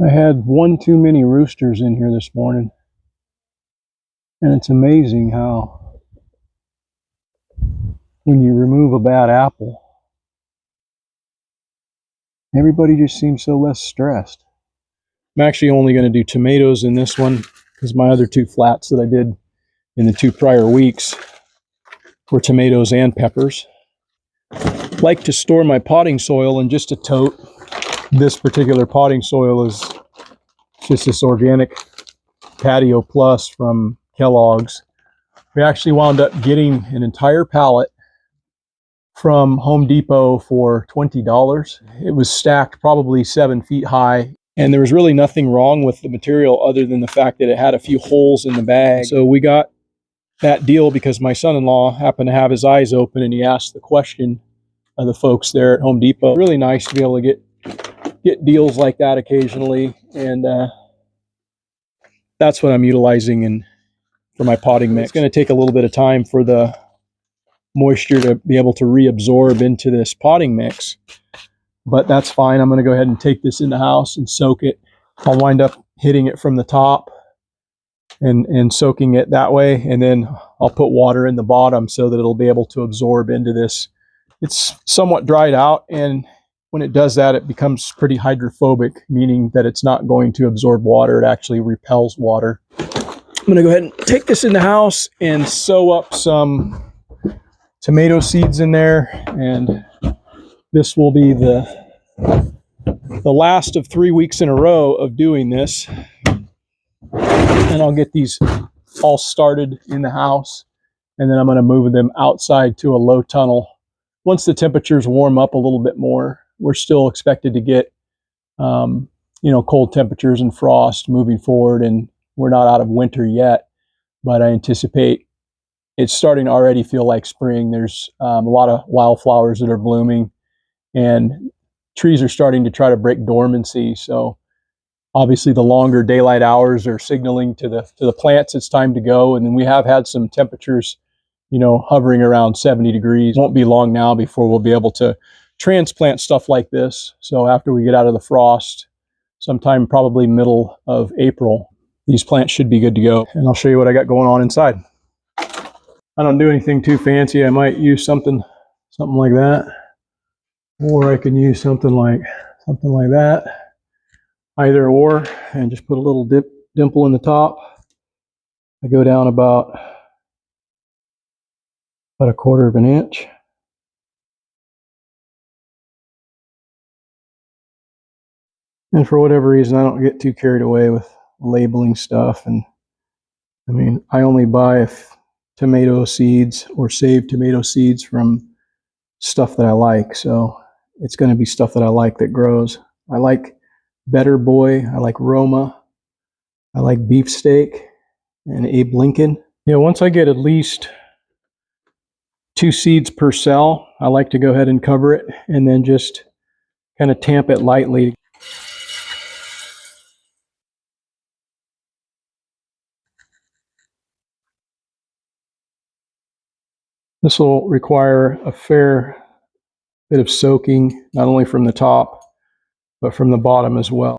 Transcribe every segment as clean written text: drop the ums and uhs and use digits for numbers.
I had one too many roosters in here this morning, and it's amazing how when you remove a bad apple, everybody just seems so less stressed. I'm actually only going to do tomatoes in this one because my other two flats that I did in the 2 prior weeks were tomatoes and peppers. I like to store my potting soil in just a tote. This particular potting soil is just this organic Patio Plus from Kellogg's. We actually wound up getting an entire pallet from Home Depot for $20. It was stacked probably 7 feet high, and there was really nothing wrong with the material other than the fact that it had a few holes in the bag. So we got that deal because my son-in-law happened to have his eyes open, and he asked the question of the folks there at Home Depot. Really nice to be able to get deals like that occasionally, and that's what I'm utilizing for my potting mix. It's going to take a little bit of time for the moisture to be able to reabsorb into this potting mix, but that's fine. I'm going to go ahead and take this in the house and soak it. I'll wind up hitting it from the top and soaking it that way, and then I'll put water in the bottom so that it'll be able to absorb into this. It's somewhat dried out, and when it does that, it becomes pretty hydrophobic, meaning that it's not going to absorb water. It actually repels water. I'm going to go ahead and take this in the house and sew up some tomato seeds in there, and this will be the last of 3 weeks in a row of doing this, and I'll get these all started in the house, and then I'm going to move them outside to a low tunnel. Once the temperatures warm up a little bit more, we're still expected to get cold temperatures and frost moving forward, and we're not out of winter yet, but I anticipate it's starting to already feel like spring. There's a lot of wildflowers that are blooming, and trees are starting to try to break dormancy. So obviously the longer daylight hours are signaling to the plants it's time to go. And then we have had some temperatures, hovering around 70 degrees. It won't be long now before we'll be able to transplant stuff like this. So after we get out of the frost, sometime probably middle of April, these plants should be good to go. And I'll show you what I got going on inside. I don't do anything too fancy. I might use something like that, or I can use something like that, either or, and just put a little dimple in the top. I go down about a 1/4 of an inch. And for whatever reason, I don't get too carried away with labeling stuff. And I mean, I only buy tomato seeds or save tomato seeds from stuff that I like. So it's going to be stuff that I like that grows. I like Better Boy. I like Roma. I like Beefsteak and Abe Lincoln. Once I get at least 2 seeds per cell, I like to go ahead and cover it and then just kind of tamp it lightly. This will require a fair bit of soaking, not only from the top, but from the bottom as well.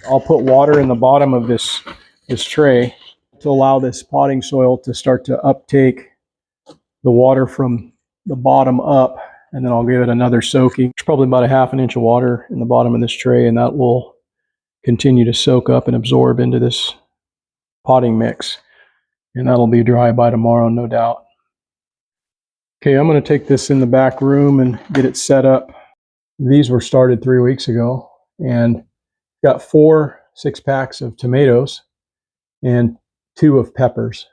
I'll put water in the bottom of this tray to allow this potting soil to start to uptake the water from the bottom up, and then I'll give it another soaking. There's probably about a 1/2 inch of water in the bottom of this tray, and that will continue to soak up and absorb into this potting mix. And that'll be dry by tomorrow, no doubt. Okay, I'm going to take this in the back room and get it set up. These were started 3 weeks ago, and got 4 6-packs of tomatoes and 2 of peppers.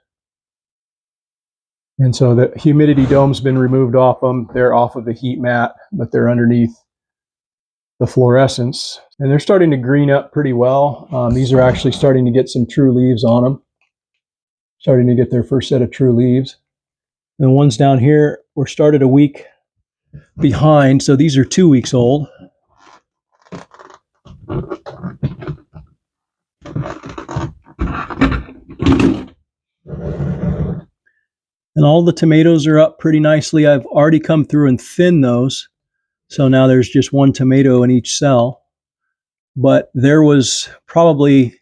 And so the humidity dome's been removed off them. They're off of the heat mat, but they're underneath the fluorescence. And they're starting to green up pretty well. These are actually starting to get some true leaves on them. Starting to get their first set of true leaves. And the ones down here were started a week behind, so these are 2 weeks old. And all the tomatoes are up pretty nicely. I've already come through and thinned those So now there's just one tomato in each cell, but there was probably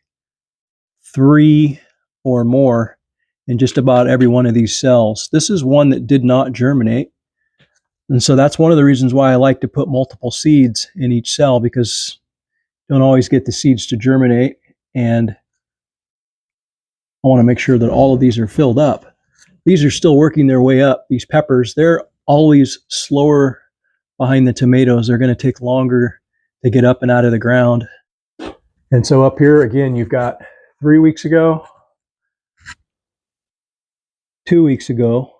3 or more in just about every one of these cells. This is one that did not germinate. And so that's one of the reasons why I like to put multiple seeds in each cell, because you don't always get the seeds to germinate. And I want to make sure that all of these are filled up. These are still working their way up. These peppers, they're always slower behind the tomatoes. They're going to take longer to get up and out of the ground. And so up here, again, you've got 3 weeks ago, 2 weeks ago,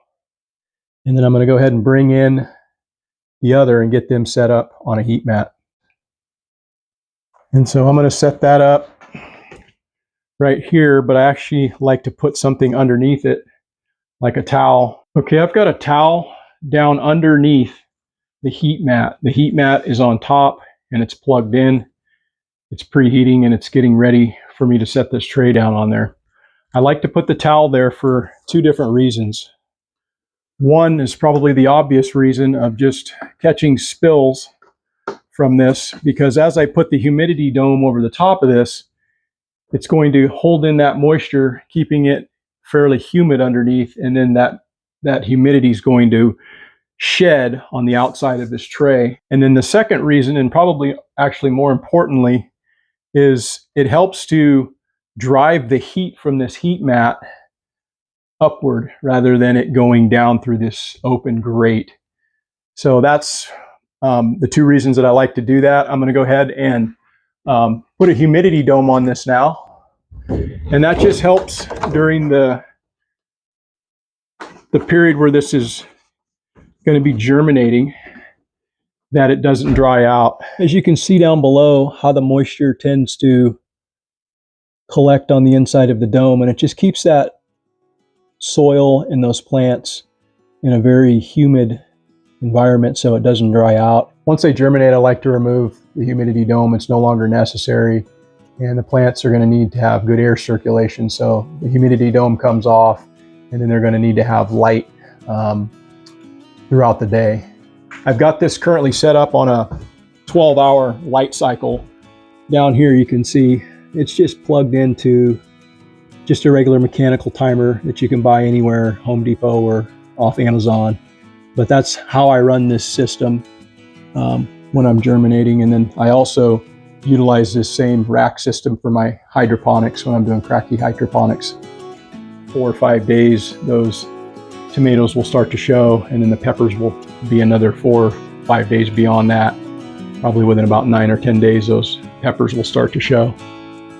and then I'm going to go ahead and bring in the other and get them set up on a heat mat. And so I'm going to set that up right here, but I actually like to put something underneath it, like a towel. Okay, I've got a towel down underneath the heat mat. The heat mat is on top and it's plugged in. It's preheating and it's getting ready for me to set this tray down on there. I like to put the towel there for 2 different reasons. One is probably the obvious reason of just catching spills from this, because as I put the humidity dome over the top of this, it's going to hold in that moisture, keeping it fairly humid underneath, and then that humidity is going to shed on the outside of this tray. And then the second reason, and probably actually more importantly, is it helps to drive the heat from this heat mat upward rather than it going down through this open grate. So that's the 2 reasons that I like to do that. I'm going to go ahead and put a humidity dome on this now, and that just helps during the period where this is going to be germinating, that it doesn't dry out. As you can see down below, how the moisture tends to collect on the inside of the dome, and it just keeps that soil and those plants in a very humid environment so it doesn't dry out. Once they germinate, I like to remove the humidity dome. It's no longer necessary, and the plants are going to need to have good air circulation, so the humidity dome comes off, and then they're going to need to have light throughout the day. I've got this currently set up on a 12-hour light cycle. Down here you can see it's just plugged into just a regular mechanical timer that you can buy anywhere, Home Depot or off Amazon. But that's how I run this system when I'm germinating. And then I also utilize this same rack system for my hydroponics when I'm doing cracky hydroponics. 4 or 5 days, those tomatoes will start to show, and then the peppers will be another 4 or 5 days beyond that. Probably within about 9 or 10 days, those peppers will start to show.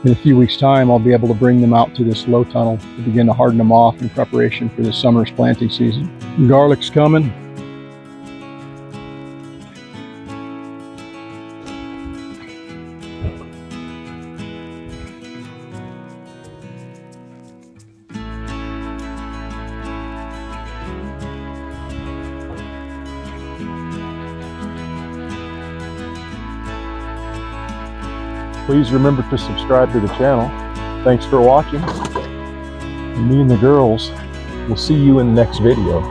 In a few weeks' time, I'll be able to bring them out to this low tunnel to begin to harden them off in preparation for this summer's planting season. Garlic's coming. Please remember to subscribe to the channel. Thanks for watching. And me and the girls will see you in the next video.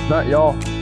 Night, y'all.